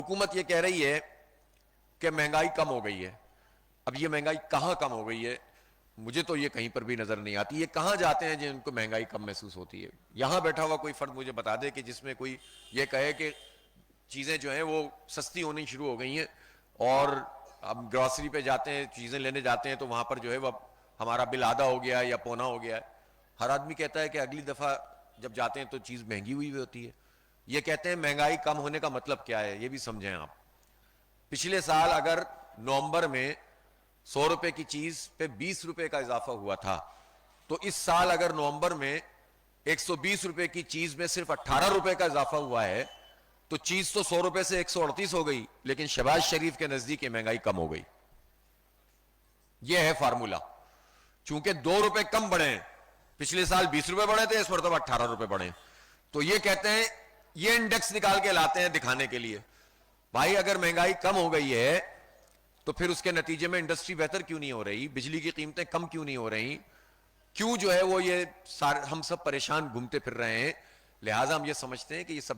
حکومت یہ کہہ رہی ہے کہ مہنگائی کم ہو گئی ہے. اب یہ مہنگائی کہاں کم ہو گئی ہے؟ مجھے تو یہ کہیں پر بھی نظر نہیں آتی. یہ کہاں جاتے ہیں جن کو مہنگائی کم محسوس ہوتی ہے؟ یہاں بیٹھا ہوا کوئی فرد مجھے بتا دے کہ جس میں کوئی یہ کہے کہ چیزیں جو ہیں وہ سستی ہونی شروع ہو گئی ہیں، اور اب گروسری پہ جاتے ہیں، چیزیں لینے جاتے ہیں تو وہاں پر جو ہے وہ ہمارا بل آدھا ہو گیا ہے یا پونا ہو گیا ہے. ہر آدمی کہتا ہے کہ اگلی دفعہ جب جاتے ہیں تو چیز مہنگی ہوئی ہوتی ہے. یہ کہتے ہیں مہنگائی کم ہونے کا مطلب کیا ہے، یہ بھی سمجھیں آپ. پچھلے سال اگر نومبر میں 100 روپے کی چیز پہ 20 روپے کا اضافہ ہوا تھا، تو اس سال اگر نومبر میں 120 روپے کی چیز میں صرف 18 روپے کا اضافہ ہوا ہے تو چیز تو 100 روپے سے 138 ہو گئی، لیکن شہباز شریف کے نزدیک یہ مہنگائی کم ہو گئی. یہ ہے فارمولا. چونکہ 2 روپے کم بڑھے ہیں، پچھلے سال 20 روپے بڑھے تھے، اس مرتبہ 18 روپے بڑھے ہیں، تو یہ کہتے ہیں، یہ انڈیکس نکال کے لاتے ہیں دکھانے کے لیے. بھائی اگر مہنگائی کم ہو گئی ہے تو پھر اس کے نتیجے میں انڈسٹری بہتر کیوں نہیں ہو رہی؟ بجلی کی قیمتیں کم کیوں نہیں ہو رہی؟ کیوں جو ہے وہ یہ ہم سب پریشان گھومتے پھر رہے ہیں؟ لہٰذا ہم یہ سمجھتے ہیں کہ یہ سب